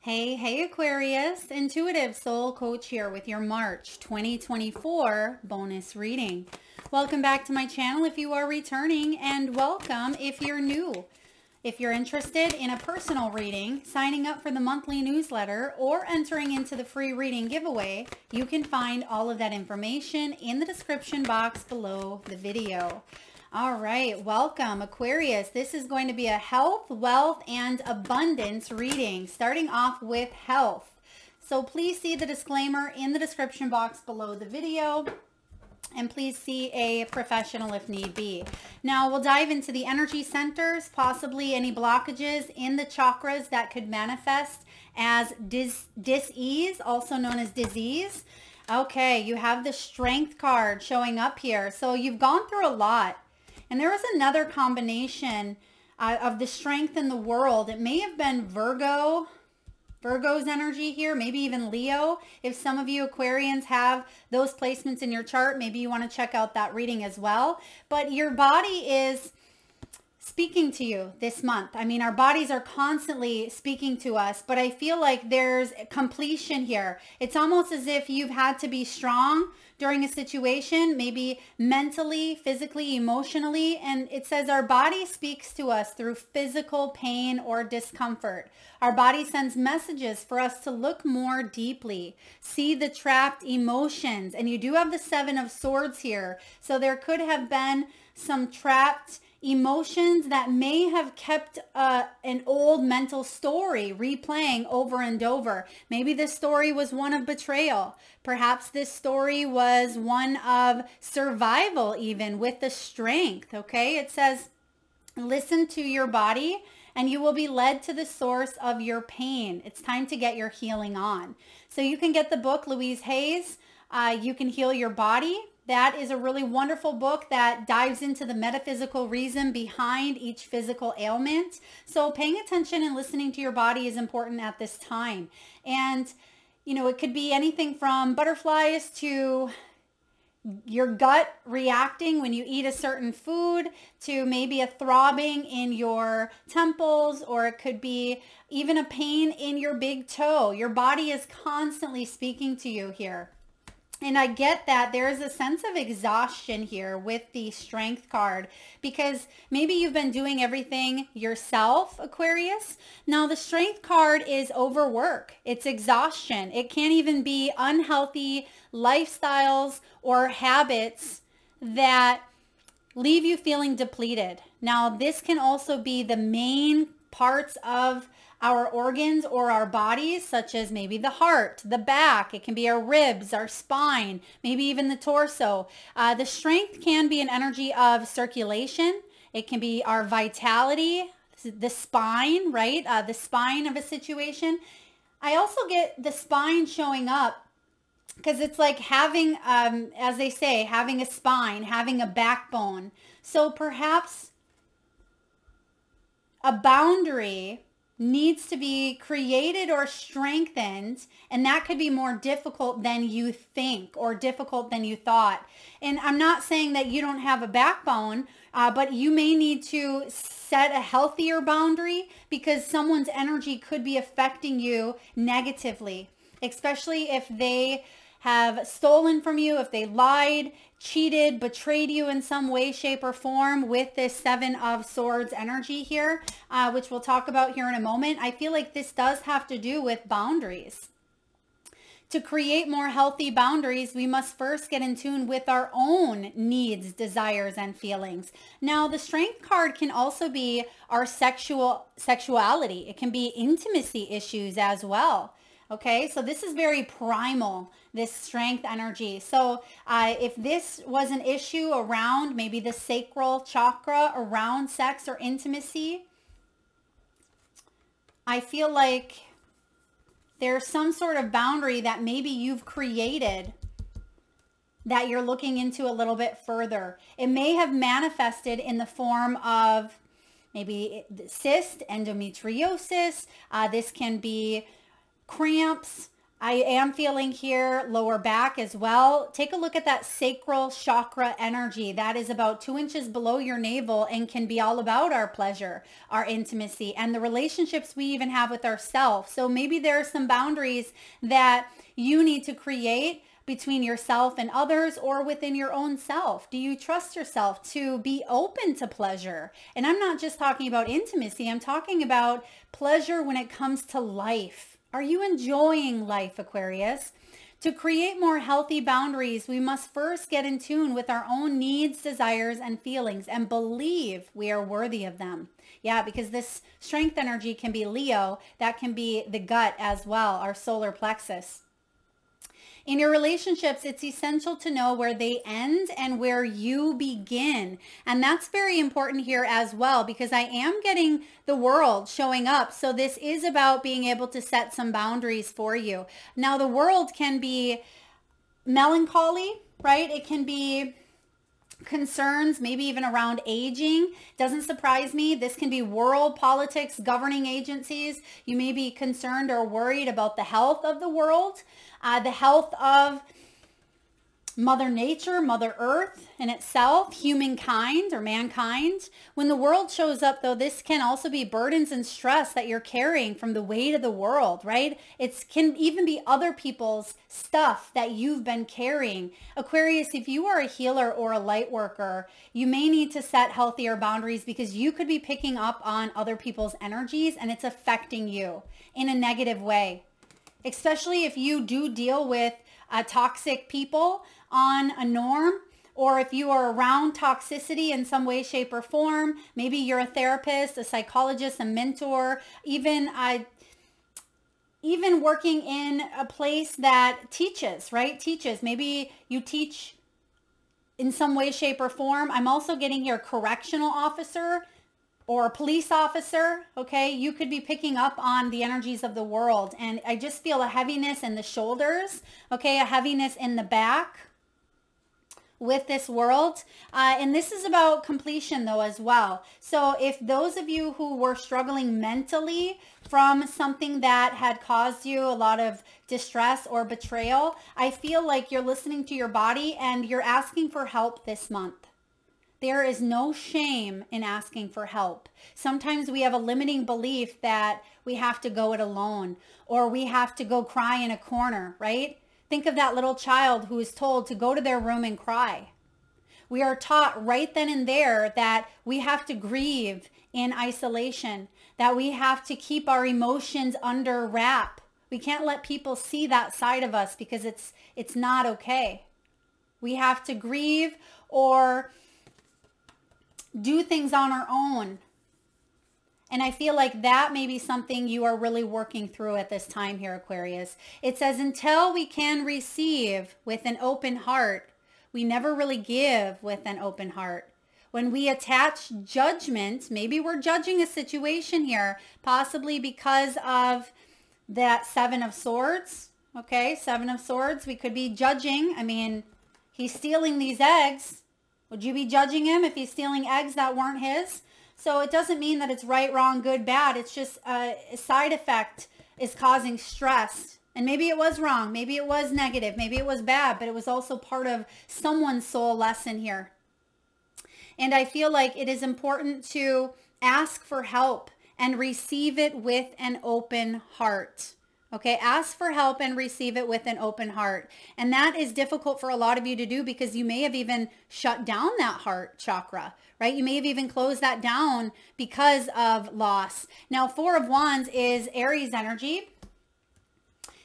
Hey Aquarius, Intuitive Soul Coach here with your March 2024 bonus reading. Welcome back to my channel if you are returning, and welcome if you're new. If you're interested in a personal reading, signing up for the monthly newsletter, or entering into the free reading giveaway, you can find all of that information in the description box below the video. All right, welcome Aquarius. This is going to be a health, wealth, and abundance reading, starting off with health. So please see the disclaimer in the description box below the video, and please see a professional if need be. Now we'll dive into the energy centers, possibly any blockages in the chakras that could manifest as dis-ease, also known as disease. Okay, you have the Strength card showing up here. So you've gone through a lot. And there was another combination of the Strength in the world. It may have been Virgo's energy here, maybe even Leo. If some of you Aquarians have those placements in your chart, maybe you want to check out that reading as well. But your body is speaking to you this month. I mean, our bodies are constantly speaking to us, but I feel like there's completion here. It's almost as if you've had to be strong during a situation, maybe mentally, physically, emotionally, and it says our body speaks to us through physical pain or discomfort. Our body sends messages for us to look more deeply, see the trapped emotions, and you do have the Seven of Swords here, so there could have been some trapped emotions that may have kept an old mental story replaying over and over. Maybe this story was one of betrayal. Perhaps this story was one of survival, even with the Strength. Okay, it says, listen to your body and you will be led to the source of your pain. It's time to get your healing on. So you can get the book, Louise Hay's, You Can Heal Your Body. That is a really wonderful book that dives into the metaphysical reason behind each physical ailment. So paying attention and listening to your body is important at this time. And, you know, it could be anything from butterflies to your gut reacting when you eat a certain food, to maybe a throbbing in your temples, or it could be even a pain in your big toe. Your body is constantly speaking to you here. And I get that there's a sense of exhaustion here with the Strength card, because maybe you've been doing everything yourself, Aquarius. Now the Strength card is overwork. It's exhaustion. It can't even be unhealthy lifestyles or habits that leave you feeling depleted. Now this can also be the main parts of our organs or our bodies, such as maybe the heart, the back. It can be our ribs, our spine, maybe even the torso. The Strength can be an energy of circulation. It can be our vitality, the spine, right? The spine of a situation. I also get the spine showing up because it's like having, as they say, having a spine, having a backbone. So perhaps a boundary needs to be created or strengthened, and that could be more difficult than you think or difficult than you thought. And I'm not saying that you don't have a backbone, but you may need to set a healthier boundary, because someone's energy could be affecting you negatively, especially if they have stolen from you, if they lied, cheated, betrayed you in some way, shape, or form with this Seven of Swords energy here, which we'll talk about here in a moment. I feel like this does have to do with boundaries. To create more healthy boundaries, we must first get in tune with our own needs, desires, and feelings. Now, the Strength card can also be our sexuality. It can be intimacy issues as well. Okay, so this is very primal, this Strength energy. So if this was an issue around maybe the sacral chakra, around sex or intimacy, I feel like there's some sort of boundary that maybe you've created that you're looking into a little bit further. It may have manifested in the form of maybe cyst, endometriosis. This can be cramps. I am feeling here lower back as well. Take a look at that sacral chakra energy. That is about 2 inches below your navel and can be all about our pleasure, our intimacy, and the relationships we even have with ourselves. So maybe there are some boundaries that you need to create between yourself and others or within your own self. Do you trust yourself to be open to pleasure? And I'm not just talking about intimacy. I'm talking about pleasure when it comes to life. Are you enjoying life, Aquarius? To create more healthy boundaries, we must first get in tune with our own needs, desires, and feelings and believe we are worthy of them. Yeah, because this strength energy can be Leo. That can be the gut as well, our solar plexus. In your relationships, it's essential to know where they end and where you begin. And that's very important here as well, because I am getting the world showing up. So this is about being able to set some boundaries for you. Now, the world can be melancholy, right? It can be concerns, maybe even around aging. Doesn't surprise me. This can be world politics, governing agencies. You may be concerned or worried about the health of the world, the health of Mother Nature, Mother Earth in itself, humankind or mankind. When the world shows up, though, this can also be burdens and stress that you're carrying from the weight of the world, right? It can even be other people's stuff that you've been carrying. Aquarius, if you are a healer or a light worker, you may need to set healthier boundaries because you could be picking up on other people's energies and it's affecting you in a negative way. Especially if you do deal with toxic people on a norm, or if you are around toxicity in some way, shape, or form. Maybe you're a therapist, a psychologist, a mentor, even working in a place that teaches, right? Teaches. Maybe you teach in some way, shape, or form. I'm also getting here correctional officer or a police officer, okay? You could be picking up on the energies of the world. And I just feel a heaviness in the shoulders, okay? A heaviness in the back with this world. And this is about completion though as well. So if those of you who were struggling mentally from something that had caused you a lot of distress or betrayal, I feel like you're listening to your body and you're asking for help this month. There is no shame in asking for help. Sometimes we have a limiting belief that we have to go it alone or we have to go cry in a corner, right? Think of that little child who is told to go to their room and cry. We are taught right then and there that we have to grieve in isolation, that we have to keep our emotions under wrap. We can't let people see that side of us because it's not okay. We have to grieve or do things on our own. And I feel like that may be something you are really working through at this time here, Aquarius. It says, until we can receive with an open heart, we never really give with an open heart. When we attach judgment, maybe we're judging a situation here, possibly because of that Seven of Swords. Okay, Seven of Swords. We could be judging. I mean, he's stealing these eggs. Would you be judging him if he's stealing eggs that weren't his? So it doesn't mean that it's right, wrong, good, bad. It's just a side effect is causing stress. And maybe it was wrong. Maybe it was negative. Maybe it was bad, but it was also part of someone's soul lesson here. And I feel like it is important to ask for help and receive it with an open heart. Okay, ask for help and receive it with an open heart. And that is difficult for a lot of you to do because you may have even shut down that heart chakra, right? You may have even closed that down because of loss. Now, Four of Wands is Aries energy.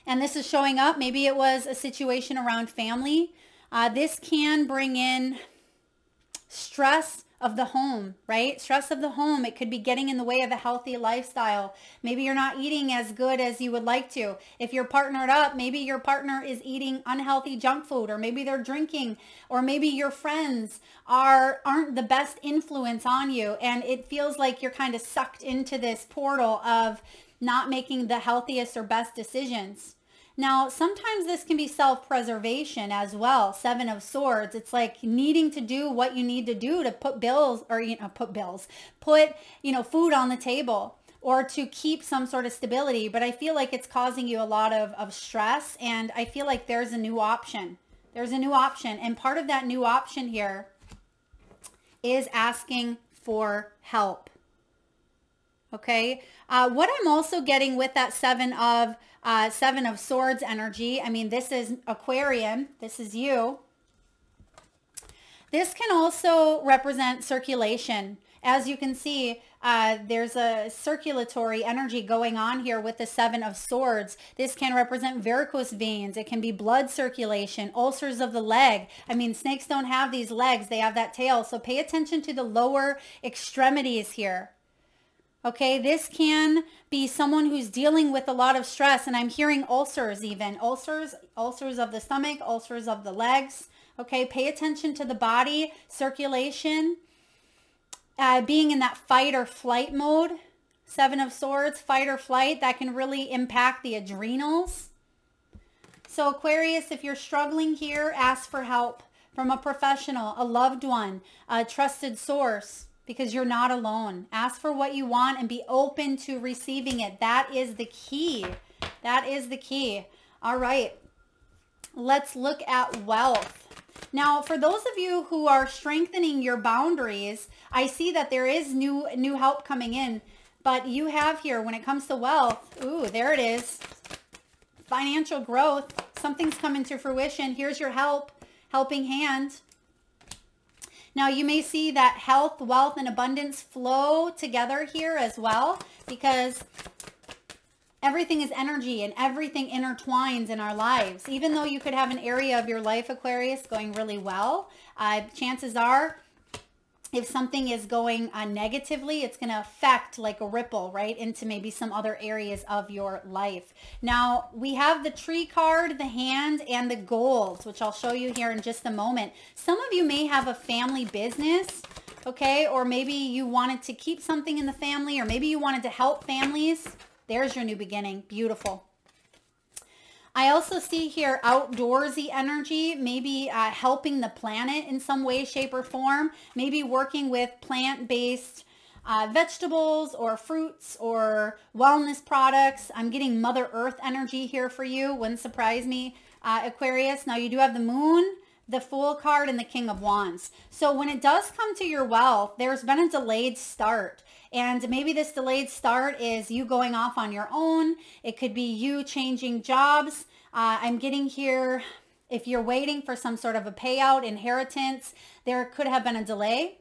And this is showing up. Maybe it was a situation around family. This can bring in stress of the home, right? Stress of the home. It could be getting in the way of a healthy lifestyle. Maybe you're not eating as good as you would like to. If you're partnered up, maybe your partner is eating unhealthy junk food, or maybe they're drinking, or maybe your friends aren't the best influence on you. And it feels like you're kind of sucked into this portal of not making the healthiest or best decisions. Now, sometimes this can be self-preservation as well. Seven of Swords. It's like needing to do what you need to do to put bills, or put food on the table. or to keep some sort of stability, but I feel like it's causing you a lot of stress, and I feel like there's a new option. There's a new option, and part of that new option here is asking for help. Okay, what I'm also getting with that Seven of Swords energy, I mean, this is Aquarian, this is you. This can also represent circulation. As you can see, there's a circulatory energy going on here with the Seven of Swords. This can represent varicose veins. It can be blood circulation, ulcers of the leg. I mean, snakes don't have these legs. They have that tail. So pay attention to the lower extremities here. Okay, this can be someone who's dealing with a lot of stress, and I'm hearing ulcers even. Ulcers of the stomach, ulcers of the legs. Okay, pay attention to the body, circulation, being in that fight or flight mode. Seven of Swords, fight or flight, that can really impact the adrenals. So Aquarius, if you're struggling here, ask for help from a professional, a loved one, a trusted source, because you're not alone. Ask for what you want and be open to receiving it. That is the key. That is the key. All right. Let's look at wealth. Now, for those of you who are strengthening your boundaries, I see that there is new help coming in, but you have here, when it comes to wealth, ooh, there it is. Financial growth. Something's coming to fruition. Here's your helping hand. Now, you may see that health, wealth, and abundance flow together here as well, because everything is energy and everything intertwines in our lives. Even though you could have an area of your life, Aquarius, going really well, chances are, if something is going negatively, it's going to affect like a ripple, right, into maybe some other areas of your life. Now, we have the Tree card, the Hand, and the Gold, which I'll show you here in just a moment. Some of you may have a family business, okay, or maybe you wanted to keep something in the family, or maybe you wanted to help families. There's your new beginning. Beautiful. I also see here outdoorsy energy, maybe helping the planet in some way, shape, or form. Maybe working with plant-based vegetables or fruits or wellness products. I'm getting Mother Earth energy here for you. Wouldn't surprise me, Aquarius. Now, you do have the Moon, the Fool card, and the King of Wands. So when it does come to your wealth, there's been a delayed start. And maybe this delayed start is you going off on your own. It could be you changing jobs. I'm getting here, if you're waiting for some sort of a payout, inheritance, there could have been a delay.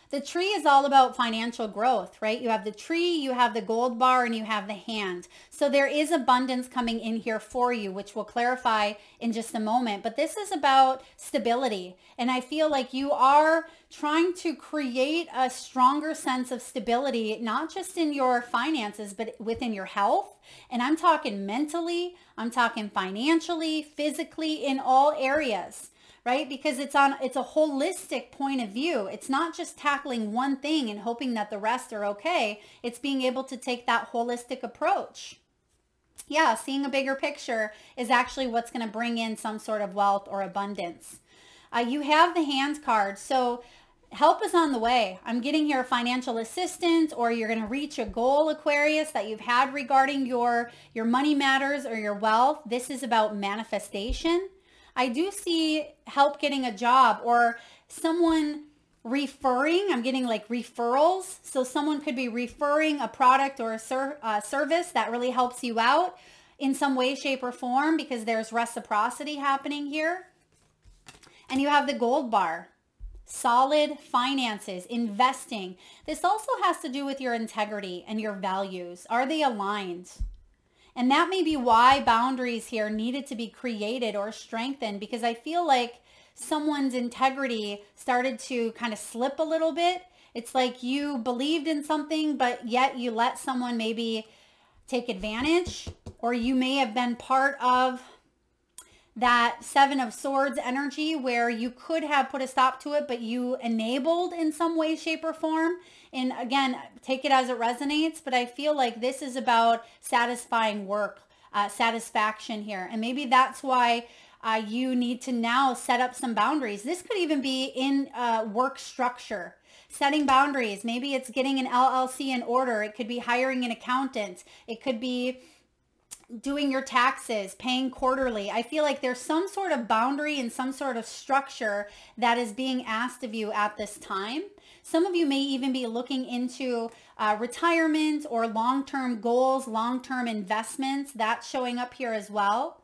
The Tree is all about financial growth, right? You have the Tree, you have the Gold bar, and you have the Hand. So there is abundance coming in here for you, which we'll clarify in just a moment. But this is about stability. And I feel like you are trying to create a stronger sense of stability, not just in your finances, but within your health. And I'm talking mentally, I'm talking financially, physically, in all areas. Right? Because it's a holistic point of view. It's not just tackling one thing and hoping that the rest are okay. It's being able to take that holistic approach. Yeah, seeing a bigger picture is actually what's going to bring in some sort of wealth or abundance. You have the Hand card. So help is on the way. I'm getting here a financial assistance, or you're going to reach a goal, Aquarius, that you've had regarding your money matters or your wealth. This is about manifestation. I do see help getting a job, or someone referring. I'm getting like referrals. So someone could be referring a product or a service that really helps you out in some way, shape, or form, because there's reciprocity happening here. And you have the Gold bar. Solid finances, investing. This also has to do with your integrity and your values. Are they aligned? And that may be why boundaries here needed to be created or strengthened, because I feel like someone's integrity started to kind of slip a little bit. It's like you believed in something, but yet you let someone maybe take advantage, or you may have been part of that Seven of Swords energy where you could have put a stop to it, but you enabled in some way, shape, or form. And again, take it as it resonates, but I feel like this is about satisfying work, satisfaction here. And maybe that's why you need to now set up some boundaries. This could even be in work structure. setting boundaries. Maybe it's getting an LLC in order. It could be hiring an accountant. It could be doing your taxes, paying quarterly. I feel like there's some sort of boundary and some sort of structure that is being asked of you at this time. Some of you may even be looking into retirement or long-term goals, long-term investments. That's showing up here as well.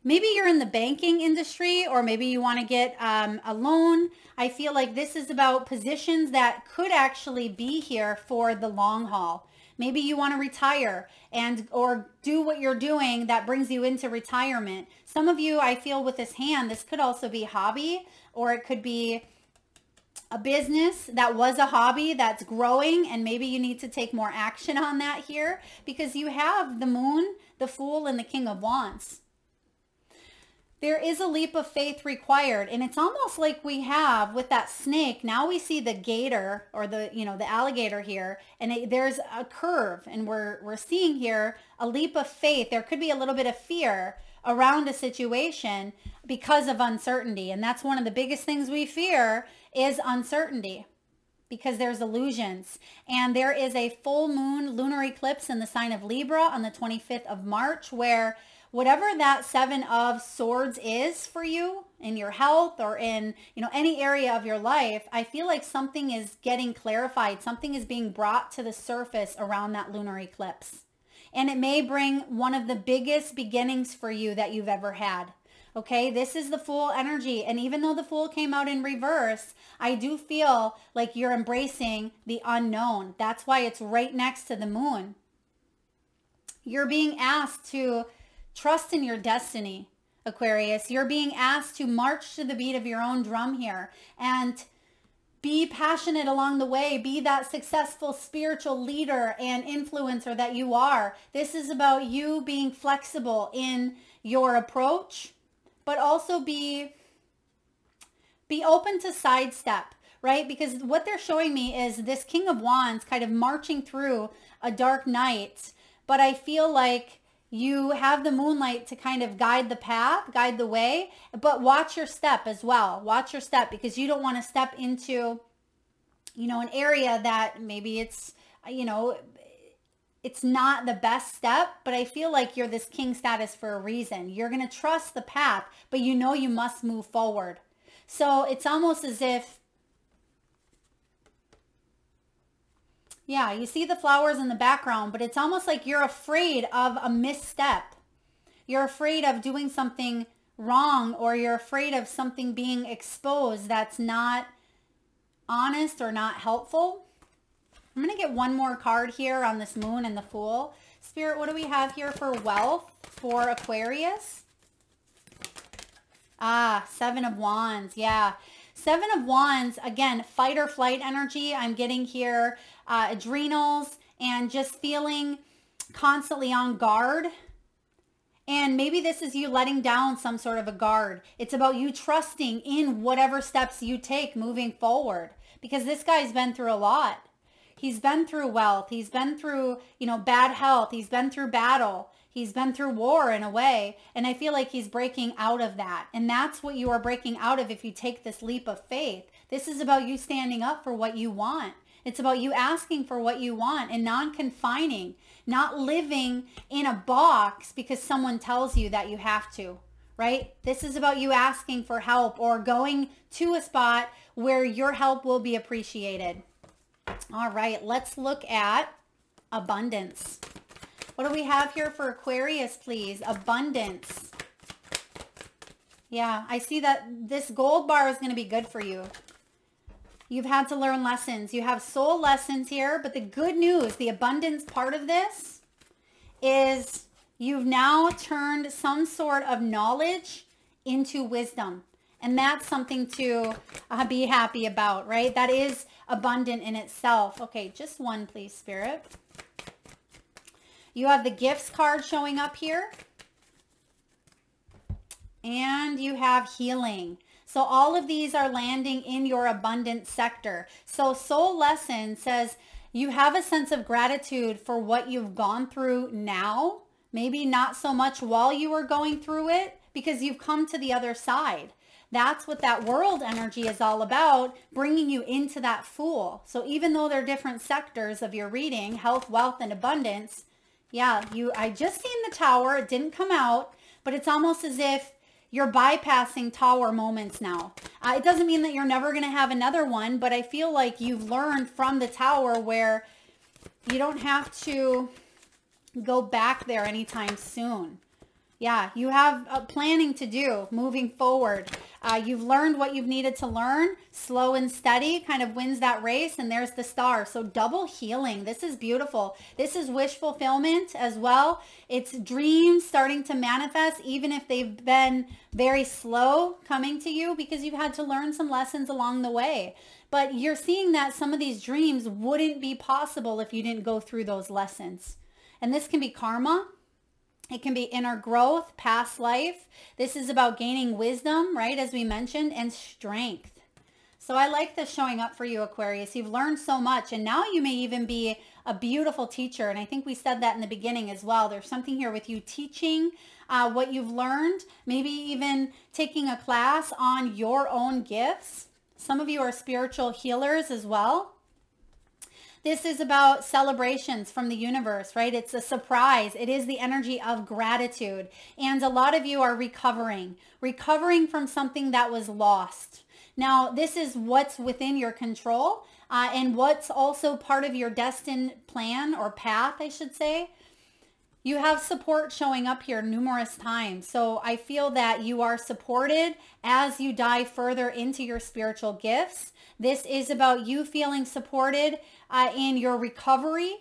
Maybe you're in the banking industry, or maybe you want to get a loan. I feel like this is about positions that could actually be here for the long haul. Maybe you want to retire or do what you're doing that brings you into retirement. Some of you, I feel with this hand, this could also be hobby, or it could be a business that was a hobby that's growing, and maybe you need to take more action on that here because you have the Moon, the Fool, and the King of Wands. There is a leap of faith required, and it's almost like we have with that snake. Now we see the gator, or the alligator here, and there's a curve, and we're seeing here a leap of faith. There could be a little bit of fear around a situation because of uncertainty, and that's one of the biggest things we fear is uncertainty, because there's illusions. And there is a full moon lunar eclipse in the sign of Libra on the 25th of March, where whatever that Seven of Swords is for you in your health or in, any area of your life, I feel like something is getting clarified. Something is being brought to the surface around that lunar eclipse. And it may bring one of the biggest beginnings for you that you've ever had. Okay, this is the Fool energy. And even though the Fool came out in reverse, I do feel like you're embracing the unknown. That's why it's right next to the Moon. You're being asked to trust in your destiny, Aquarius. You're being asked to march to the beat of your own drum here and be passionate along the way. Be that successful spiritual leader and influencer that you are. This is about you being flexible in your approach, but also be open to sidestep, right? Because what they're showing me is this King of Wands kind of marching through a dark night, but I feel like you have the moonlight to kind of guide the path, guide the way, but watch your step as well. Watch your step, because you don't want to step into, an area that maybe it's, it's not the best step, but I feel like you're this king status for a reason. You're going to trust the path, but you must move forward. So it's almost as if, yeah, you see the flowers in the background, but it's almost like you're afraid of a misstep. You're afraid of doing something wrong, or you're afraid of something being exposed that's not honest or not helpful. I'm going to get one more card here on this Moon and the Fool. Spirit, what do we have here for wealth for Aquarius? Seven of Wands. Yeah. Seven of Wands, again, fight or flight energy. I'm getting here adrenals and just feeling constantly on guard. And maybe this is you letting down some sort of a guard. It's about you trusting in whatever steps you take moving forward, because this guy's been through a lot. He's been through wealth. He's been through, bad health. He's been through battle. He's been through war in a way. And I feel like he's breaking out of that. And that's what you are breaking out of if you take this leap of faith. This is about you standing up for what you want. It's about you asking for what you want and non-confining, not living in a box because someone tells you that you have to, right? This is about you asking for help or going to a spot where your help will be appreciated. All right, let's look at abundance. What do we have here for Aquarius, please? Abundance. Yeah, I see that this gold bar is going to be good for you. You've had to learn lessons. You have soul lessons here, but the good news, the abundance part of this is you've now turned some sort of knowledge into wisdom. And that's something to be happy about, right? That is abundant in itself. Okay, just one, please, Spirit. You have the gifts card showing up here. And you have healing. So all of these are landing in your abundant sector. So soul lesson says you have a sense of gratitude for what you've gone through now. Maybe not so much while you were going through it, because you've come to the other side. That's what that world energy is all about, bringing you into that Fool. So even though they're different sectors of your reading, health, wealth, and abundance, yeah, I just seen the Tower. It didn't come out, but it's almost as if you're bypassing Tower moments now. It doesn't mean that you're never going to have another one, but I feel like you've learned from the Tower where you don't have to go back there anytime soon. Yeah, you have planning to do moving forward. You've learned what you've needed to learn. Slow and steady kind of wins that race. And there's the Star. So double healing. This is beautiful. This is wish fulfillment as well. It's dreams starting to manifest, even if they've been very slow coming to you because you've had to learn some lessons along the way. But you're seeing that some of these dreams wouldn't be possible if you didn't go through those lessons. And this can be karma. It can be inner growth, past life. This is about gaining wisdom, right? As we mentioned, and strength. So I like this showing up for you, Aquarius. You've learned so much, and now you may even be a beautiful teacher. And I think we said that in the beginning as well. There's something here with you teaching what you've learned, maybe even taking a class on your own gifts. Some of you are spiritual healers as well. This is about celebrations from the universe, right? It's a surprise. It is the energy of gratitude. And a lot of you are recovering from something that was lost. Now, this is what's within your control and what's also part of your destined plan or path, I should say. You have support showing up here numerous times. So I feel that you are supported as you dive further into your spiritual gifts. This is about you feeling supported in your recovery,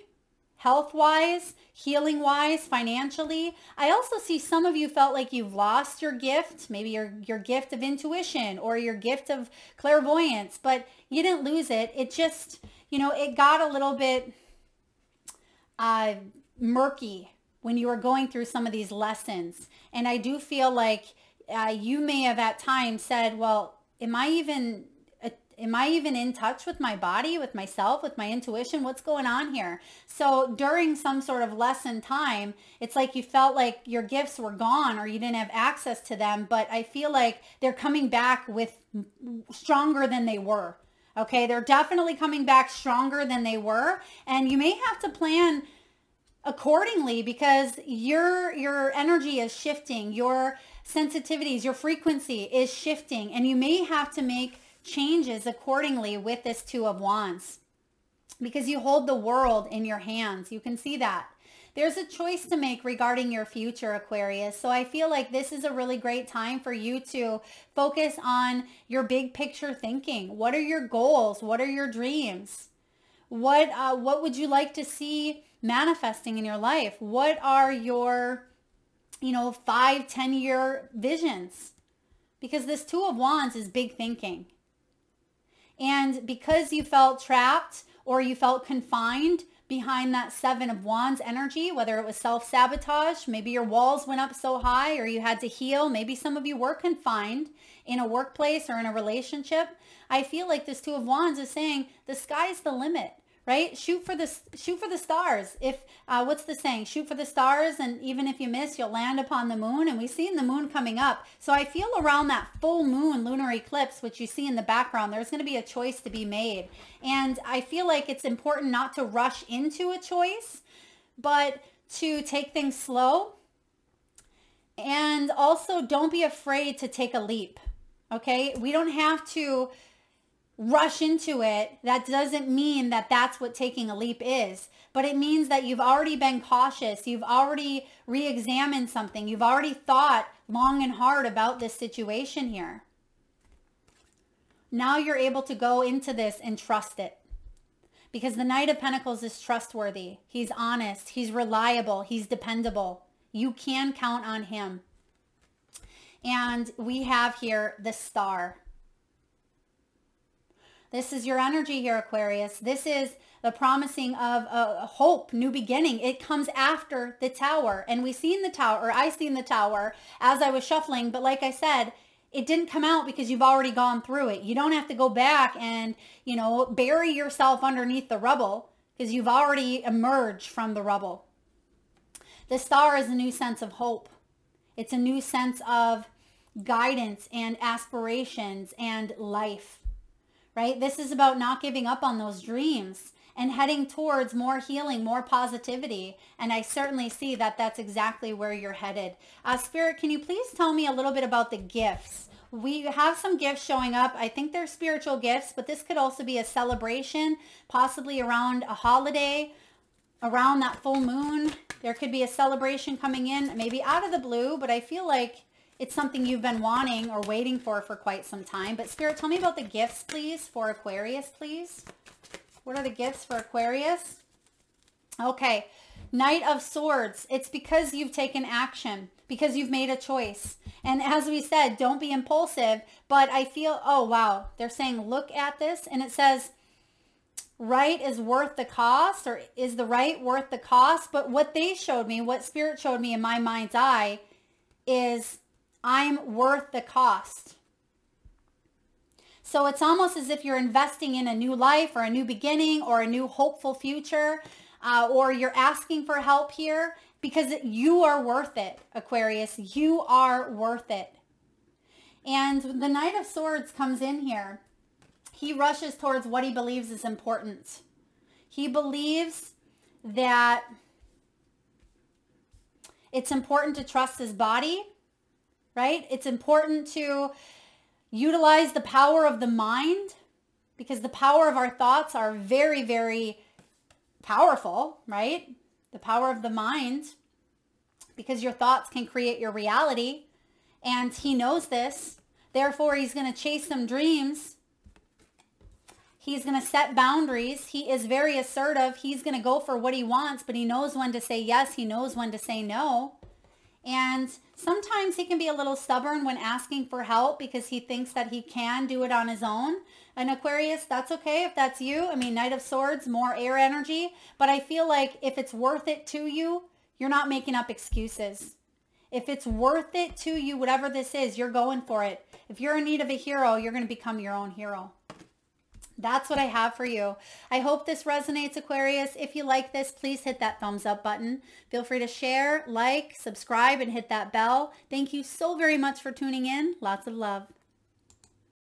health-wise, healing-wise, financially. I also see some of you felt like you've lost your gift, maybe your gift of intuition or your gift of clairvoyance, but you didn't lose it. It just, it got a little bit murky when you were going through some of these lessons. And I do feel like you may have at times said, well, am I even in touch with my body, with myself, with my intuition? What's going on here? So during some sort of lesson time, it's like you felt like your gifts were gone or you didn't have access to them. But I feel like they're coming back with stronger than they were. Okay, they're definitely coming back stronger than they were. And you may have to plan accordingly because your energy is shifting, your sensitivities, your frequency is shifting, and you may have to make changes accordingly with this Two of Wands because you hold the world in your hands. You can see that. There's a choice to make regarding your future, Aquarius. So I feel like this is a really great time for you to focus on your big picture thinking. What are your goals? What are your dreams? What would you like to see manifesting in your life? What are your 5-10 year visions? Because this Two of Wands is big thinking. And because you felt trapped or you felt confined behind that Seven of Wands energy, whether it was self-sabotage, maybe your walls went up so high or you had to heal, maybe some of you were confined in a workplace or in a relationship, I feel like this Two of Wands is saying the sky's the limit. Right? Shoot for the stars. If what's the saying? Shoot for the stars, and even if you miss, you'll land upon the moon. And we've seen the moon coming up. So I feel around that full moon lunar eclipse, which you see in the background, there's going to be a choice to be made. And I feel like it's important not to rush into a choice, but to take things slow. And also don't be afraid to take a leap. Okay? We don't have to rush into it. That doesn't mean that that's what taking a leap is, but it means that you've already been cautious. You've already re-examined something. You've already thought long and hard about this situation here. Now you're able to go into this and trust it because the Knight of Pentacles is trustworthy. He's honest. He's reliable. He's dependable. You can count on him. And we have here the Star. This is your energy here, Aquarius. This is the promising of a hope, new beginning. It comes after the Tower. And we seen the Tower, or I seen the Tower as I was shuffling. But like I said, it didn't come out because you've already gone through it. You don't have to go back and, bury yourself underneath the rubble because you've already emerged from the rubble. The Star is a new sense of hope. It's a new sense of guidance and aspirations and life, right? This is about not giving up on those dreams and heading towards more healing, more positivity. And I certainly see that that's exactly where you're headed. Spirit, can you please tell me a little bit about the gifts? We have some gifts showing up. I think they're spiritual gifts, but this could also be a celebration, possibly around a holiday, around that full moon. There could be a celebration coming in, maybe out of the blue, but I feel like it's something you've been wanting or waiting for quite some time. But Spirit, tell me about the gifts, please, for Aquarius, please. What are the gifts for Aquarius? Okay, Knight of Swords. It's because you've taken action, because you've made a choice. And as we said, don't be impulsive. But I feel, oh, wow, they're saying, look at this. And it says, right is worth the cost, or is the right worth the cost? But what they showed me, what Spirit showed me in my mind's eye is I'm worth the cost. So it's almost as if you're investing in a new life or a new beginning or a new hopeful future, or you're asking for help here because you are worth it, Aquarius. You are worth it. And the Knight of Swords comes in here. He rushes towards what he believes is important. He believes that it's important to trust his body, right? It's important to utilize the power of the mind, because the power of our thoughts are very, very powerful, right? The power of the mind, because your thoughts can create your reality. And he knows this. Therefore, he's going to chase some dreams. He's going to set boundaries. He is very assertive. He's going to go for what he wants, but he knows when to say yes. He knows when to say no. And sometimes he can be a little stubborn when asking for help because he thinks that he can do it on his own. And Aquarius, that's okay if that's you. I mean, Knight of Swords, more air energy. But I feel like if it's worth it to you, you're not making up excuses. If it's worth it to you, whatever this is, you're going for it. If you're in need of a hero, you're going to become your own hero. That's what I have for you. I hope this resonates, Aquarius. If you like this, please hit that thumbs up button. Feel free to share, like, subscribe, and hit that bell. Thank you so very much for tuning in. Lots of love.